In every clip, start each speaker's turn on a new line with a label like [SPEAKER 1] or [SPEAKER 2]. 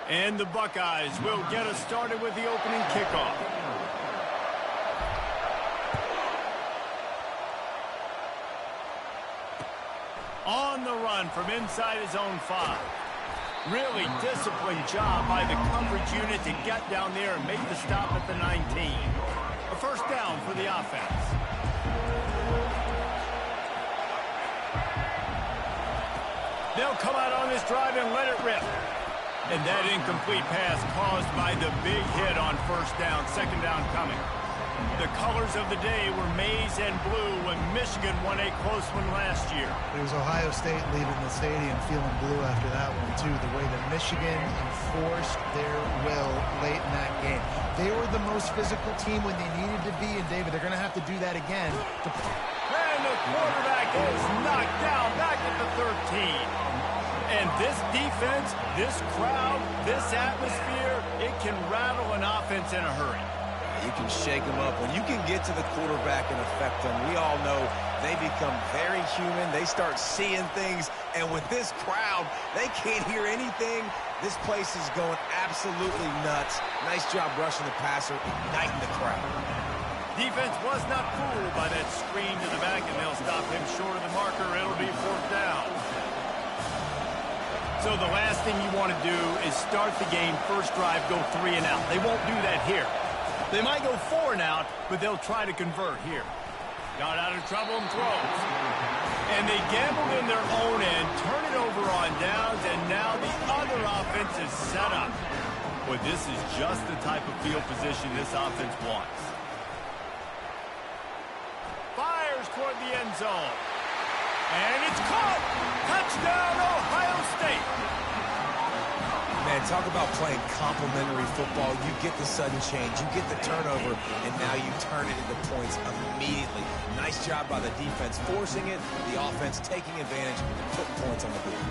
[SPEAKER 1] And the Buckeyes will get us started with the opening kickoff. On the run from inside his own 5. Really disciplined job by the coverage unit to get down there and make the stop at the 19. A first down for the offense. They'll come out on this drive and let it rip. And that incomplete pass caused by the big hit on first down, second down coming. The colors of the day were maize and blue when Michigan won a close one last year.
[SPEAKER 2] It was Ohio State leaving the stadium feeling blue after that one, too. The way that Michigan enforced their will late in that game. They were the most physical team when they needed to be, and, David, they're going to have to do that again.
[SPEAKER 1] And the quarterback is knocked down back at the 13. And this defense, this crowd, this atmosphere, it can rattle an offense in a hurry.
[SPEAKER 3] You can shake them up. When you can get to the quarterback and affect them, we all know they become very human. They start seeing things. And with this crowd, they can't hear anything. This place is going absolutely nuts. Nice job rushing the passer, igniting the crowd.
[SPEAKER 1] Defense was not fooled by that screen to the back, and they'll stop him short of the marker. It'll be fourth down. So the last thing you want to do is start the game, first drive, go 3 and out. They won't do that here. They might go 4 and out, but they'll try to convert here. Got out of trouble and throws. And they gambled in their own end, turn it over on downs, and now the other offense is set up. But this is just the type of field position this offense wants. Fires toward the end zone. And it's caught! Touchdown, Ohio State!
[SPEAKER 3] Man, talk about playing complementary football. You get the sudden change, you get the turnover, and now you turn it into points immediately. Nice job by the defense forcing it, the offense taking advantage and putting points on the board.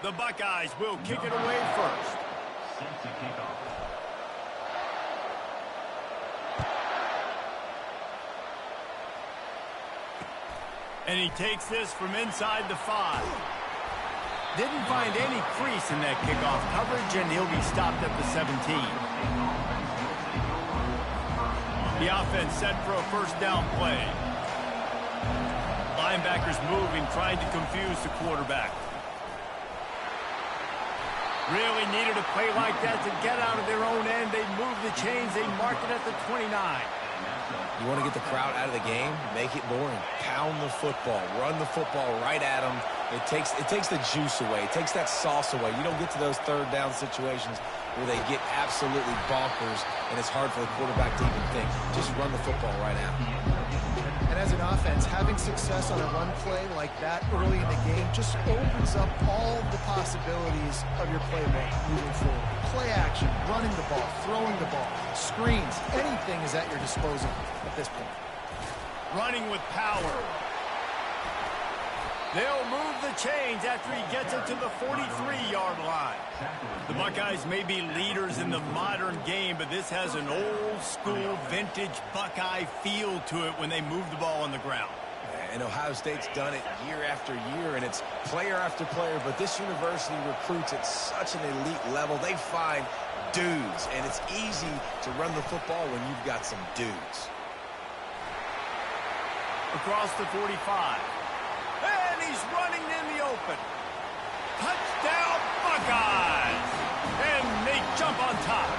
[SPEAKER 1] The Buckeyes will kick it away first. And he takes this from inside the 5. Didn't find any crease in that kickoff coverage, and he'll be stopped at the 17. The offense set for a first down play. Linebackers moving, trying to confuse the quarterback. Really needed a play like that to get out of their own end. They move the chains. They mark it at the 29.
[SPEAKER 3] You want to get the crowd out of the game? Make it boring. Pound the football. Run the football right at them. It takes the juice away. It takes that sauce away. You don't get to those third down situations where they get absolutely bonkers, and it's hard for the quarterback to even think. Just run the football right out.
[SPEAKER 2] And as an offense, having success on a run play like that early in the game just opens up all the possibilities of your playbook moving forward. Play action, running the ball, throwing the ball, screens, anything is at your disposal at this point.
[SPEAKER 1] Running with power. They'll move the chains after he gets it to the 43-yard line. The Buckeyes may be leaders in the modern game, but this has an old-school, vintage Buckeye feel to it when they move the ball on the ground.
[SPEAKER 3] And Ohio State's done it year after year, and it's player after player, but this university recruits at such an elite level. They find dudes, and it's easy to run the football when you've got some dudes.
[SPEAKER 1] Across the 45. And he's running in the open. Touchdown, Buckeyes! And they jump on top.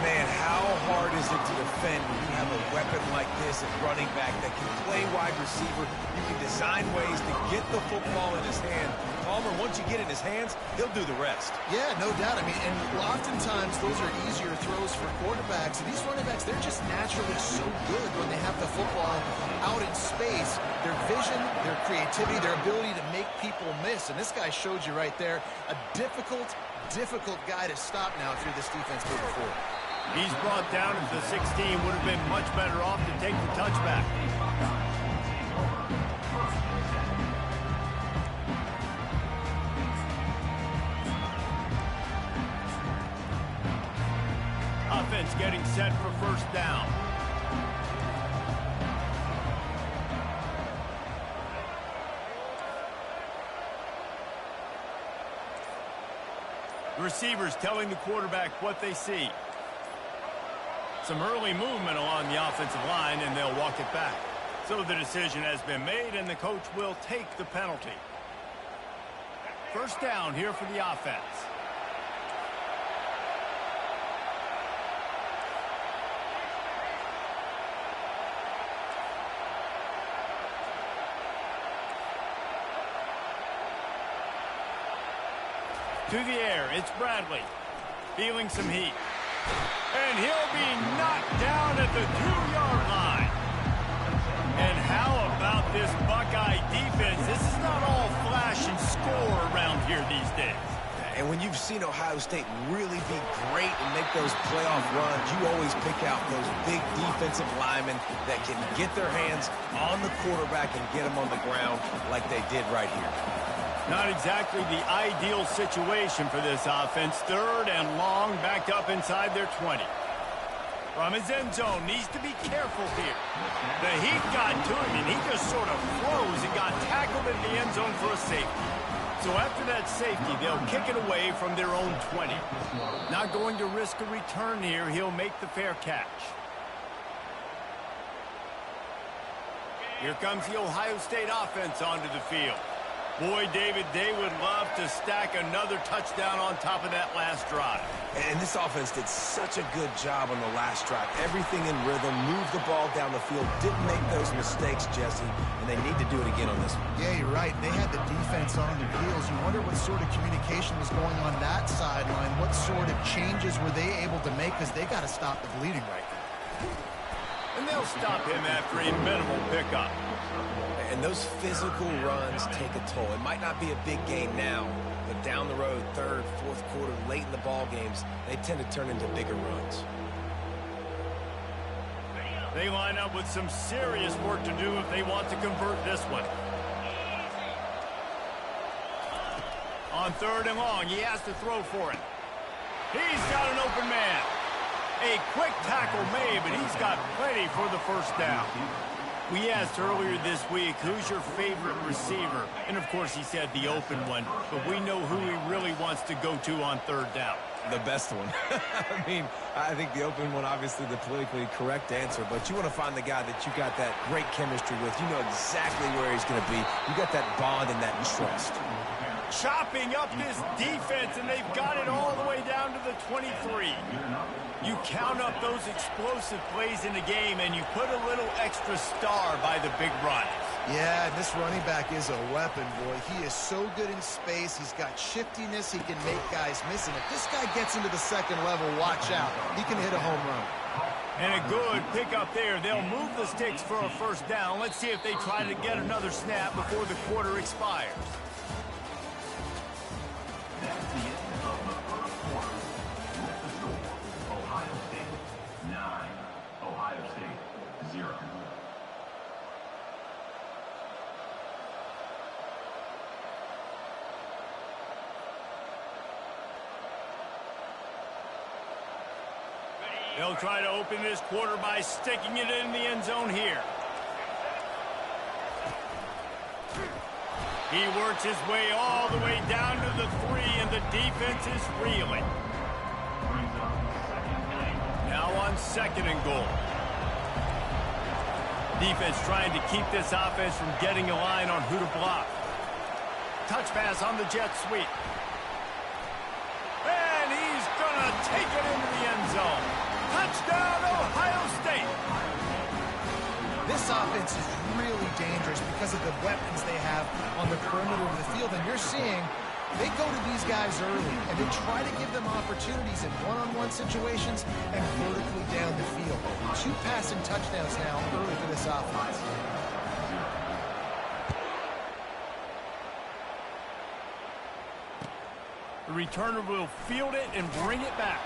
[SPEAKER 3] Man, how hard is it to defend when you have a weapon like this at running back that can play wide receiver? You can design ways to get the football in his hand. Palmer, once you get it in his hands, he'll do the rest.
[SPEAKER 2] Yeah, no doubt. I mean, and oftentimes those are easier throws for quarterbacks. And these running backs, they're just naturally so good when they have the football out in space. Their vision, their creativity, their ability to make people miss. And this guy showed you right there, a difficult guy to stop now if you're this defense moving forward.
[SPEAKER 1] He's brought down at the 16. Would have been much better off to take the touchback. Offense getting set for first down. The receivers telling the quarterback what they see. Some early movement along the offensive line, and they'll walk it back. So the decision has been made, and the coach will take the penalty. First down here for the offense. To the air, it's Bradley. Feeling some heat. And he'll be knocked down at the 2-yard line. And how about this Buckeye defense? This is not all flash and score around here these days.
[SPEAKER 3] And when you've seen Ohio State really be great and make those playoff runs, you always pick out those big defensive linemen that can get their hands on the quarterback and get him on the ground like they did right here.
[SPEAKER 1] Not exactly the ideal situation for this offense. Third and long, backed up inside their 20. From his end zone, needs to be careful here. The heat got to him, and he just sort of froze and got tackled in the end zone for a safety. So after that safety, they'll kick it away from their own 20. Not going to risk a return here. He'll make the fair catch. Here comes the Ohio State offense onto the field. Boy, David, they would love to stack another touchdown on top of that last drive.
[SPEAKER 3] And this offense did such a good job on the last drive. Everything in rhythm, moved the ball down the field, didn't make those mistakes, Jesse, and they need to do it again on this one.
[SPEAKER 2] Yeah, you're right. They had the defense on their heels. You wonder what sort of communication was going on that sideline. What sort of changes were they able to make, because they got to stop the bleeding right now.
[SPEAKER 1] And they'll stop him after a minimal pickup.
[SPEAKER 3] And those physical runs take a toll. It might not be a big game now, but down the road, third, fourth quarter, late in the ball games, they tend to turn into bigger runs.
[SPEAKER 1] They line up with some serious work to do if they want to convert this one. On third and long, he has to throw for it. He's got an open man. A quick tackle made, but he's got plenty for the first down. We asked earlier this week, who's your favorite receiver? And, of course, he said the open one. But we know who he really wants to go to on third down.
[SPEAKER 3] The best one. I mean, I think the open one, obviously the politically correct answer. But you want to find the guy that you got that great chemistry with. You know exactly where he's going to be. You got that bond and that trust.
[SPEAKER 1] Chopping up this defense, and they've got it all the way down to the 23. You count up those explosive plays in the game, and you put a little extra star by the big runs.
[SPEAKER 2] Yeah, this running back is a weapon, boy. He is so good in space. He's got shiftiness. He can make guys miss. And if this guy gets into the second level, watch out. He can hit a home run.
[SPEAKER 1] And a good pickup there. They'll move the sticks for a first down. Let's see if they try to get another snap before the quarter expires.
[SPEAKER 4] That's the end of the first quarter. With the score, Ohio State 9, Ohio State 0.
[SPEAKER 1] They'll try to open this quarter by sticking it in the end zone here. He works his way all the way down to the 3, and the defense is reeling. Now on 2nd and goal. Defense trying to keep this offense from getting a line on who to block. Touch pass on the jet sweep. And he's going to take it into the end zone. Touchdown, Ohio State!
[SPEAKER 2] This offense is really dangerous because of the weapons they have on the perimeter of the field. And you're seeing they go to these guys early, and they try to give them opportunities in one-on-one situations and vertically down the field. 2 passing touchdowns now early for this offense.
[SPEAKER 1] The returner will field it and bring it back.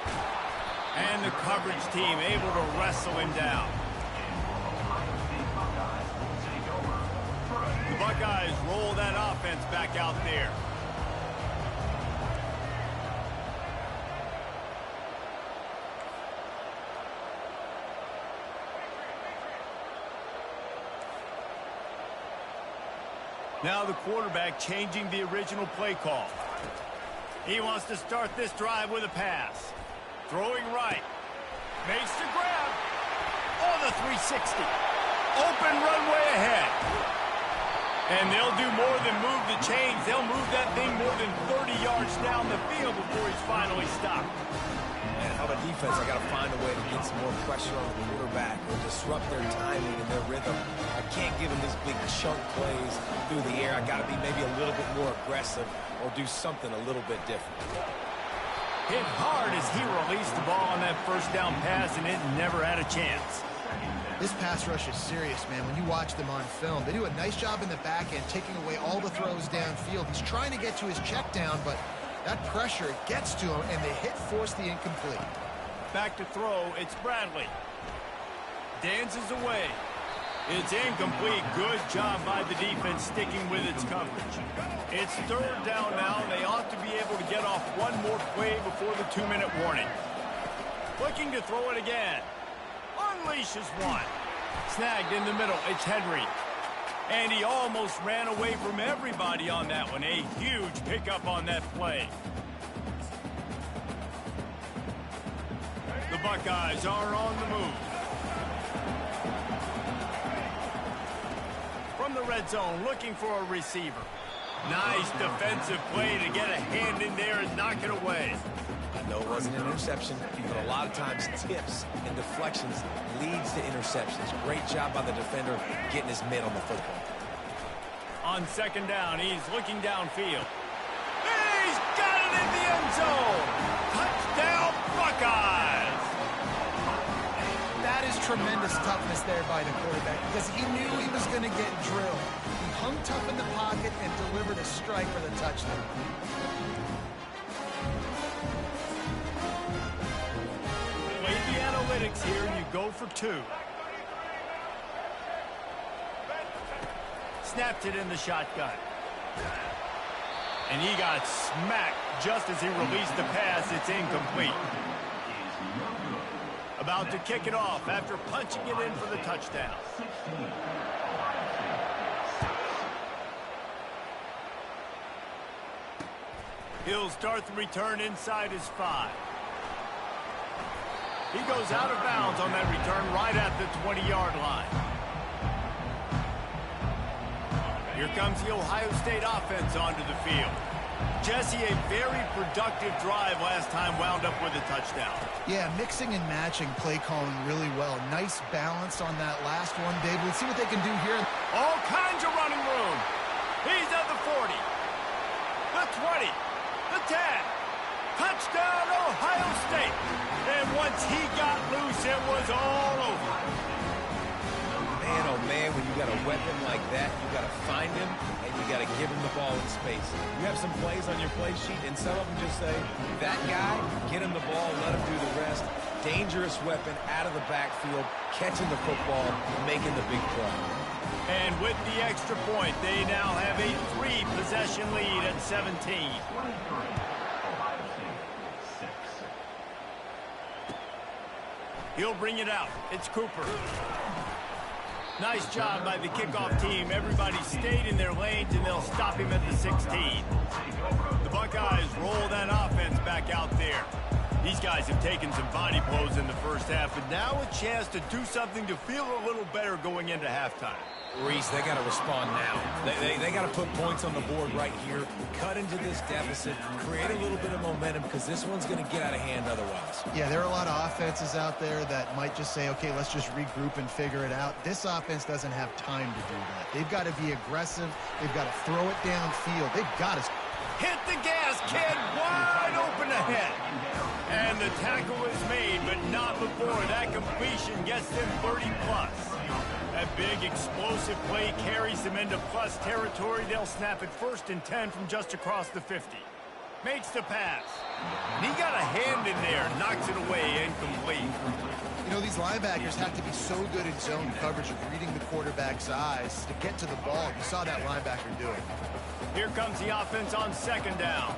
[SPEAKER 1] And the coverage team able to wrestle him down. The Buckeyes roll that offense back out there. Now the quarterback changing the original play call. He wants to start this drive with a pass. Throwing right. Makes the grab. Oh, the 360. Open runway ahead. And they'll do more than move the chains. They'll move that thing more than 30 yards down the field before he's finally stopped.
[SPEAKER 3] Man, how about defense? I got to find a way to get some more pressure on the quarterback or disrupt their timing and their rhythm. I can't give them these big chunk plays through the air. I got to be maybe a little bit more aggressive or do something a little bit different.
[SPEAKER 1] Hit hard as he released the ball on that first down pass, and it never had a chance.
[SPEAKER 2] This pass rush is serious, man. When you watch them on film, they do a nice job in the back end, taking away all the throws downfield. He's trying to get to his check down, but that pressure gets to him, and the hit forced the incomplete.
[SPEAKER 1] Back to throw, it's Bradley. Dances away. It's incomplete. Good job by the defense sticking with its coverage. It's 3rd down now. They ought to be able to get off one more play before the 2-minute warning. Looking to throw it again. Unleashes one. Snagged in the middle. It's Henry. And he almost ran away from everybody on that one. A huge pickup on that play. The Buckeyes are on the move. From the red zone, looking for a receiver. Nice defensive play to get a hand in there and knock it away.
[SPEAKER 3] I know it wasn't an interception, but a lot of times tips and deflections leads to interceptions. Great job by the defender getting his mitt on the football.
[SPEAKER 1] On 2nd down, he's looking downfield. He's got it in the end zone! Touchdown, Buckeyes!
[SPEAKER 2] That is tremendous toughness there by the quarterback because he knew he was going to get drilled. He hung tough in the pocket and delivered a strike for the touchdown.
[SPEAKER 1] Play the analytics here, and you go for 2. Snapped it in the shotgun. And he got smacked just as he released the pass. It's incomplete. About to kick it off after punching it in for the touchdown. He'll start the return inside his 5. He goes out of bounds on that return right at the 20-yard line. Here comes the Ohio State offense onto the field. Jesse, a very productive drive last time, wound up with a touchdown.
[SPEAKER 2] Yeah, mixing and matching play calling really well. Nice balance on that last one, Dave. Let's see what they can do here.
[SPEAKER 1] All kinds of running room. He's at the 40, the 20, the 10. Touchdown, Ohio State. And once he got loose, it was all over.
[SPEAKER 3] Man, oh man, when you got a weapon like that, you got to find him, and you got to give him the ball in space. You have some plays on your play sheet, and some of them just say, that guy, get him the ball, let him do the rest. Dangerous weapon out of the backfield, catching the football, making the big play.
[SPEAKER 1] And with the extra point, they now have a 3-possession lead at 17.
[SPEAKER 4] 23, Ohio State 6.
[SPEAKER 1] He'll bring it out. It's Cooper. Nice job by the kickoff team. Everybody stayed in their lanes, and they'll stop him at the 16. The Buckeyes roll that offense back out there. These guys have taken some body blows in the first half, but now a chance to do something to feel a little better going into halftime.
[SPEAKER 3] Reese, they got to respond now. They got to put points on the board right here, cut into this deficit, create a little bit of momentum, because this one's going to get out of hand otherwise.
[SPEAKER 2] Yeah, there are a lot of offenses out there that might just say, okay, let's just regroup and figure it out. This offense doesn't have time to do that. They've got to be aggressive. They've got to throw it downfield. They've got to
[SPEAKER 1] Hit the gas, kid, wide open ahead. And the tackle is made, but not before that completion gets them 30-plus. That big explosive play carries them into plus territory. They'll snap it 1st and 10 from just across the 50. Makes the pass. And he got a hand in there, knocks it away, incomplete.
[SPEAKER 2] You know, these linebackers have to be so good in zone coverage of reading the quarterback's eyes to get to the ball. You saw that linebacker do it.
[SPEAKER 1] Here comes the offense on 2nd down.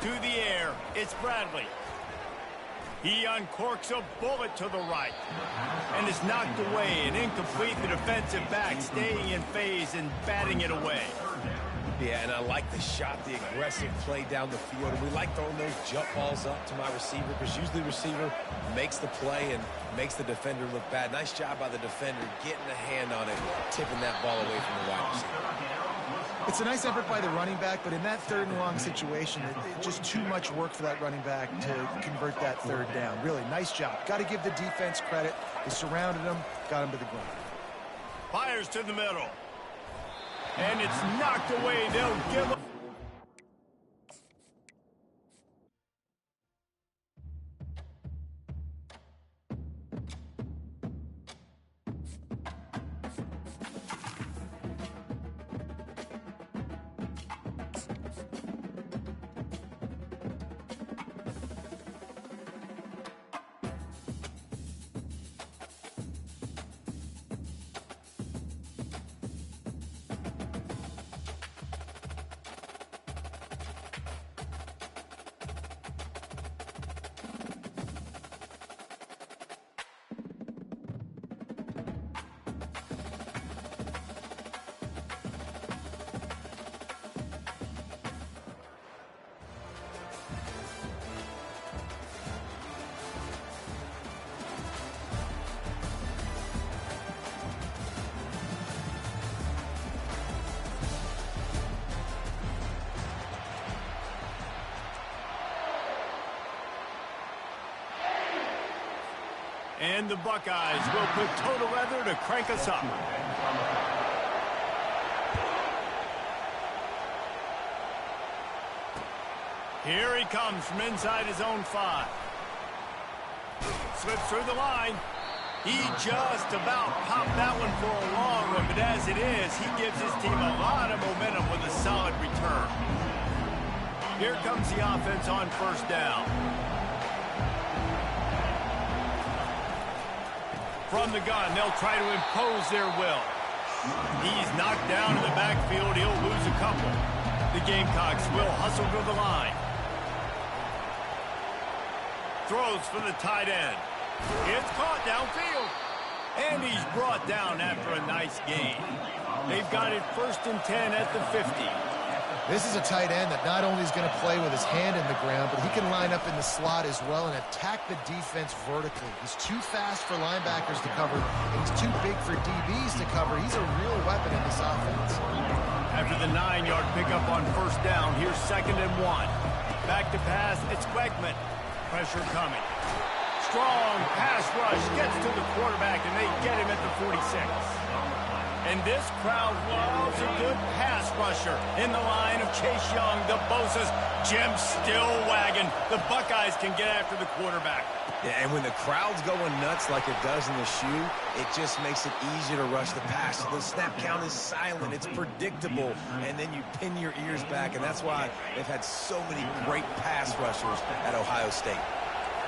[SPEAKER 1] To the air, it's Bradley. He uncorks a bullet to the right. And is knocked away and incomplete. The defensive back staying in phase and batting it away.
[SPEAKER 3] Yeah, and I like the shot, the aggressive play down the field. And we like throwing those jump balls up to my receiver, because usually the receiver makes the play and makes the defender look bad. Nice job by the defender getting a hand on it, tipping that ball away from the wide receiver.
[SPEAKER 2] It's a nice effort by the running back, but in that 3rd and long situation, it's just too much work for that running back to convert that 3rd down. Really, nice job. Got to give the defense credit. They surrounded him, got him to the ground.
[SPEAKER 1] Fires to the middle. And it's knocked away. They'll give up. And the Buckeyes will put total weather to crank us up. Here he comes from inside his own 5. Slips through the line. He just about popped that one for a long one, but as it is, he gives his team a lot of momentum with a solid return. Here comes the offense on 1st down. From the gun, they'll try to impose their will. He's knocked down in the backfield. He'll lose a couple. The Gamecocks will hustle to the line. Throws for the tight end. It's caught downfield. And he's brought down after a nice gain. They've got it 1st and 10 at the 50.
[SPEAKER 2] This is a tight end that not only is going to play with his hand in the ground, but he can line up in the slot as well and attack the defense vertically. He's too fast for linebackers to cover, and he's too big for DBs to cover. He's a real weapon in this offense.
[SPEAKER 1] After the 9-yard pickup on 1st down, here's 2nd and 1. Back to pass, it's Beckman. Pressure coming. Strong pass rush gets to the quarterback, and they get him at the 46. And this crowd loves a good pass rusher in the line of Chase Young, the Bosa's. Jim still wagging. The Buckeyes can get after the quarterback.
[SPEAKER 3] Yeah, and when the crowd's going nuts like it does in the shoe, it just makes it easier to rush the pass. The snap count is silent. It's predictable. And then you pin your ears back, and that's why they've had so many great pass rushers at Ohio State.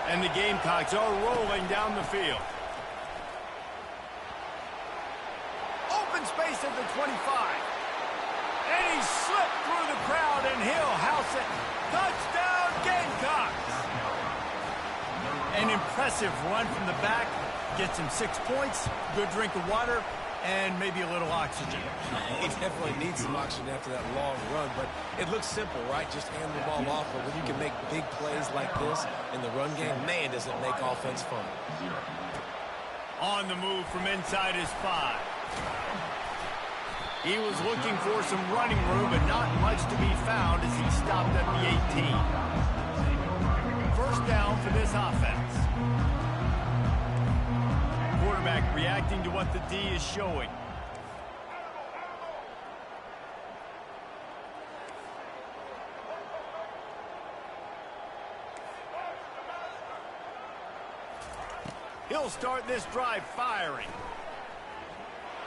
[SPEAKER 1] And the Gamecocks are rolling down the field. Open space at the 25. And he slipped through the crowd, and he'll house it. Touchdown, Gamecocks! An impressive run from the back. Gets him 6 points, good drink of water, and maybe a little oxygen.
[SPEAKER 3] He definitely needs some oxygen after that long run, but it looks simple, right? Just hand the ball off, but when you can make big plays like this in the run game, man, does it make offense fun.
[SPEAKER 1] On the move from inside his 5. He was looking for some running room, but not much to be found as he stopped at the 18. First down for this offense. Quarterback reacting to what the D is showing. He'll start this drive firing.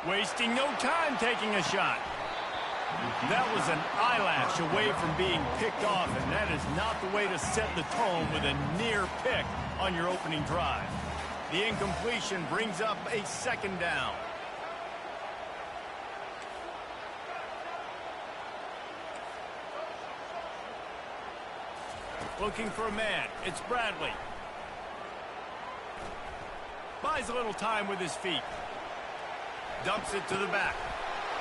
[SPEAKER 1] Wasting no time taking a shot. That was an eyelash away from being picked off, and that is not the way to set the tone with a near pick on your opening drive. The incompletion brings up a second down. Looking for a man. It's Bradley. Buys a little time with his feet. Dumps it to the back.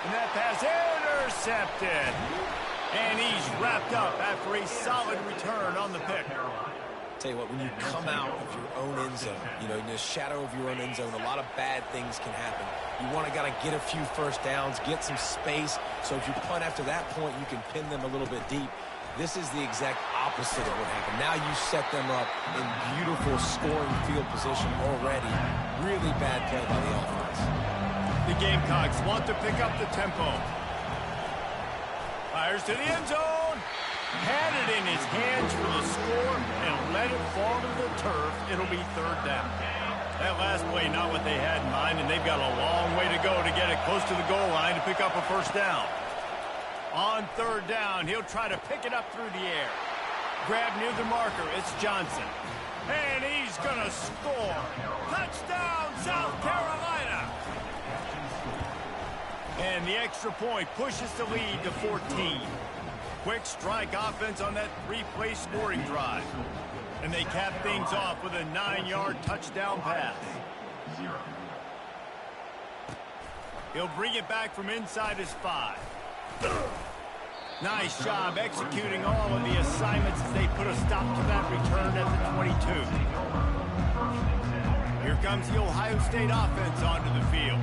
[SPEAKER 1] And that pass intercepted. And he's wrapped up after a solid return on the pick.
[SPEAKER 3] Tell you what, when you come out of your own end zone, you know, in the shadow of your own end zone, a lot of bad things can happen. You want to get a few first downs, get some space, so if you punt after that point, you can pin them a little bit deep. This is the exact opposite of what happened. Now you set them up in beautiful scoring field position already. Really bad play by the offense.
[SPEAKER 1] The Gamecocks want to pick up the tempo. Fires to the end zone. Had it in his hands for the score and let it fall to the turf. It'll be third down. That last play, not what they had in mind, and they've got a long way to go to get it close to the goal line to pick up a first down. On third down, he'll try to pick it up through the air. Grab near the marker. It's Johnson. And he's going to score. Touchdown, South Carolina. And the extra point pushes the lead to 14. Quick strike offense on that 3-play scoring drive. And they cap things off with a 9-yard touchdown pass. He'll bring it back from inside his 5. Nice job executing all of the assignments as they put a stop to that return at the 22. Here comes the Ohio State offense onto the field.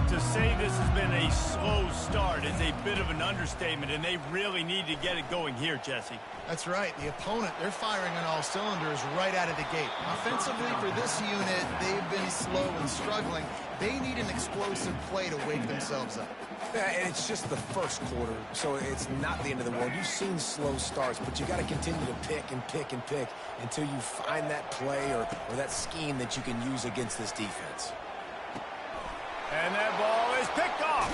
[SPEAKER 1] To say this has been a slow start is a bit of an understatement, and they really need to get it going here, Jesse.
[SPEAKER 2] That's right. The opponent, they're firing on all cylinders right out of the gate. Offensively, for this unit, they've been slow and struggling. They need an explosive play to wake themselves up.
[SPEAKER 3] Yeah, and it's just the first quarter, so it's not the end of the world. You've seen slow starts, but you got to continue to pick and pick and pick until you find that play or that scheme that you can use against this defense.
[SPEAKER 1] And that ball is picked off.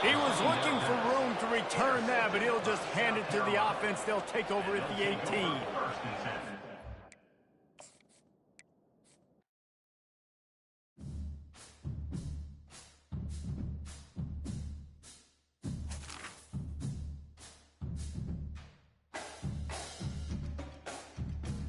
[SPEAKER 1] He was looking for room to return that, but he'll just hand it to the offense. They'll take over at the 18.